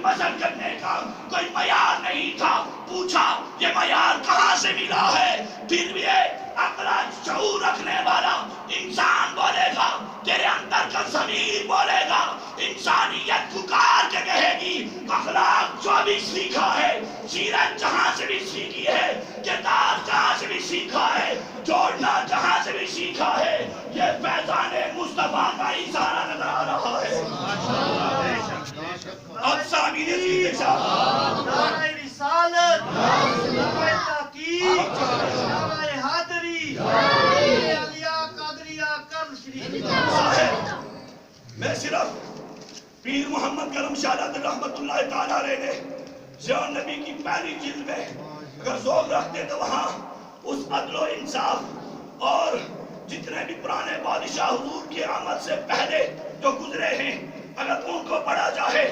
وزن کرنے کا کوئی معیار نہیں تھا. پوچھا یہ معیار کہاں سے ملا ہے؟ پھر بھی عقل شعور رکھنے والا انسان بولے گا، تیرے اندر کا ضمیر بولے گا، انسانیت پکار کے کہے گی. اخلاق جو بھی سیکھا ہے، سیرت جہاں سے بھی سیکھی ہے، کتاب جہاں سے بھی سیکھا ہے، جوڑنا جہاں سے بھی سیکھا ہے، یہ فیضان مصطفیٰ کا اشارہ نظر آ رہا ہے. اب سامعین عزیز نعرہ رسالت، نعرہ تحقیق، نعرہ حیدری، علیہ قادریہ کرم شریف. میں صرف پیر محمد کرم شاہ رحمت اللہ تعالیٰ علیہ نے ضیاء النبی کی پہلی جلد میں اگر ذوق رکھتے تو وہاں اس عدل و انصاف اور جتنے بھی پرانے بادشاہ حضور کی آمد سے پہلے جو گزرے ہیں اگر ان کو پڑھا جائے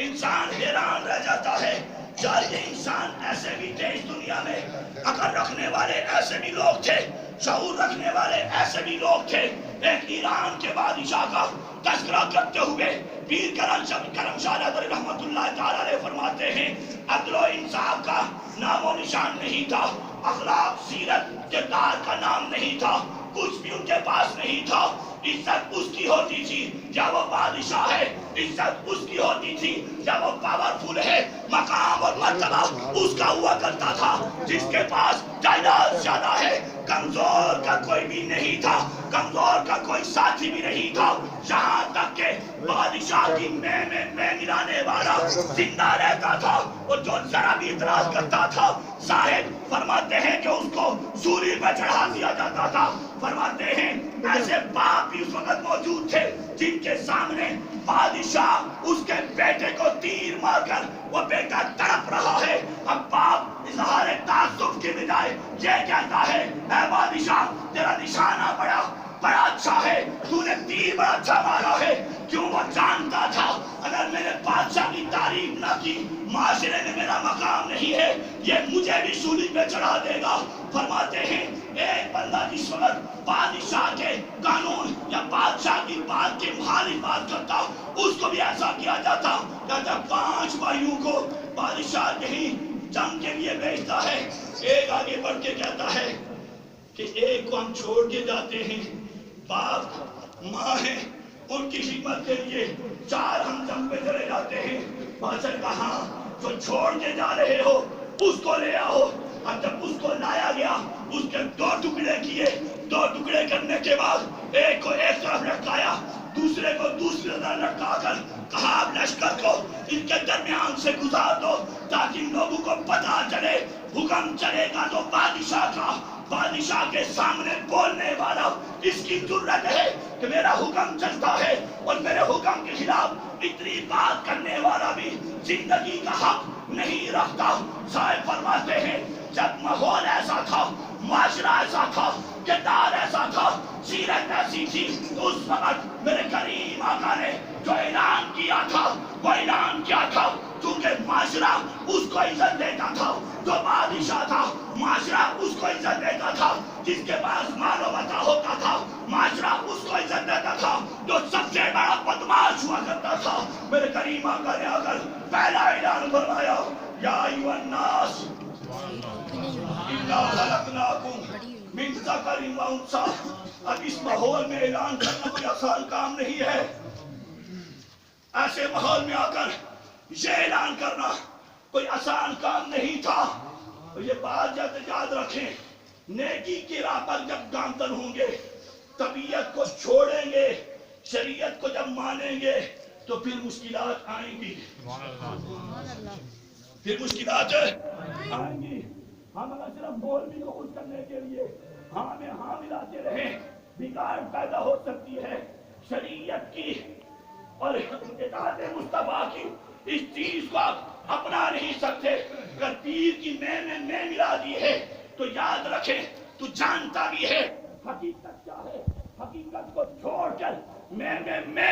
انسان حیران رہ جاتا ہے. یار یہ انسان ایسے بھی تھے اس دنیا میں، عقل رکھنے والے ایسے بھی لوگ تھے، شعور رکھنے والے ایسے بھی لوگ تھے. ایک ایران کے بادشاہ کا تذکرہ کرتے ہوئے پیر کرم شاہ رحمت اللہ تعالیٰ علیہ فرماتے ہیں عدل و انصاف کا نام و نشان نہیں تھا، اخلاق سیرت کردار کا نام نہیں تھا، کچھ بھی ان کے پاس نہیں تھا. عزت اس کی ہوتی تھی جب وہ بادشاہ ہے، عزت اس کی ہوتی تھی جب وہ پاورفل ہے، مقام اور مرتبہ اس کا ہوا کرتا تھا. جس کے پاس جائیداد زیادہ ہے، کمزور کا کوئی بھی نہیں تھا، کمزور کا کوئی ساتھی بھی نہیں تھا. یہاں تک کہ بادشاہ کی میں ملانے والا زندہ رہتا تھا، اور جو ذرا بھی اعتراض کرتا تھا صاحب فرماتے ہیں کہ اس کو سولی پہ چڑھا دیا جاتا تھا. فرماتے ہیں ایسے باپ بھی اس وقت موجود تھے جن کے سامنے بادشاہ اس کے بیٹے کو تیر مار کر وہ بیٹا تڑپ رہا ہے. اب باپ اظہار تعصب کے بجائے یہ کہتا ہے اے بادشاہ تیرا نشانہ بڑا اچھا ہے، تو نے تیر بڑا اچھا مارا ہے. کیوں وہ جانتا تھا اگر میں نے بادشاہ کی تعریف نہ کی معاشرے میں میرا مقام نہیں ہے، یہ مجھے بھی سولی پہ چڑھا دے گا. فرماتے ہیں ایک بندہ جس وقت بادشاہ کے قانون یا بادشاہ کی بات کے مخالف بات کرتا اس کو بھی ایسا کیا جاتا. کہتا 5 بھائیوں کو بادشاہ کہیں جنگ کے لیے بھیجتا ہے، ایک آگے بڑھ کے کہتا ہے کہ ایک کو ہم چھوڑ کے جاتے ہیں، باپ ماں ہیں ان کی خدمت کے لیے 4 ہم جنگ پہ چلے جاتے ہیں. بادشاہ کہا جو چھوڑ کے جا رہے ہو اس کو لے آؤ. اب جب اس کو لایا گیا اس کے 2 ٹکڑے کیے، 2 ٹکڑے کرنے کے بعد ایک کو ایک طرف لٹکایا، دوسرے کو دوسری طرف لٹکا کر کہا اب لشکر کو ان کے درمیان سے گزار دو تاکہ لوگوں کو پتا چلے حکم چلے گا تو بادشاہ کا. بادشاہ کے سامنے بولنے والا اس کی جرت ہے کہ میرا حکم چلتا ہے اور میرے حکم کے خلاف اتنی بات کرنے والا بھی زندگی کا حق نہیں رکھتا. صاحب فرماتے ہیں جب ماحول ایسا تھا، معاشرہ ایسا تھا، کردار ایسا تھا، سیرت ایسی تھی، تو اس وقت میرے کریم آقا نے جو اعلان کیا تھا وہ اعلان کیا تھا کیونکہ معاشرہ اس کو عزت دیتا تھا. جو بادشاہ تھا معاشرہ اس کو عزت دیتا تھا، جس کے پاس مال و متاع ہوتا تھا معاشرہ اس کو عزت دیتا تھا. جو سب سے بڑا بدماش ہوا کرتا تھا میرے کریم آقا نے آ کر پہلا اعلان فرمایا یا ایھا الناس انا خلقناکم من ذکر و انثی. اب اس ماحول میں اعلان کرنا کوئی آسان کام نہیں ہے. ایسے ماحول میں آ کر یہ اعلان کرنا کوئی آسان کام نہیں تھا. اور یہ بات یاد رکھیں نیکی کی راہ پر جب گامزن ہوں گے، طبیعت کو چھوڑیں گے، شریعت کو جب مانیں گے تو پھر مشکلات آئیں گی. پھر مشکلات آئیں گی. ہم اگر صرف مولوی کو خوش کرنے کے لیے ہاں میں ہاں ملاتے رہیں بگاڑ پیدا ہو سکتی ہے. شریعت کی اور اطاعت مصطفیٰ کی اس چیز کو آپ اپنا نہیں سکتے. اگر پیر کی میں ملا دی ہے تو یاد رکھیں تو جانتا بھی ہے حقیقت کیا ہے. حقیقت کو چھوڑ کر میں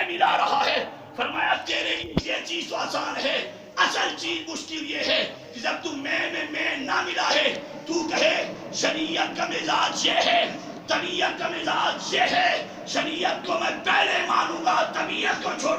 ملا رہا ہے. فرمایا تیرے لیے یہ چیز تو آسان ہے، اصل چیز مشکل یہ ہے کہ جب تم میں نہ ملا ہے تو کہے شریعت کا مزاج یہ ہے، طبیعت کا مزاج یہ ہے، شریعت کو میں پہلے مانوں گا طبیعت کو چھوڑوں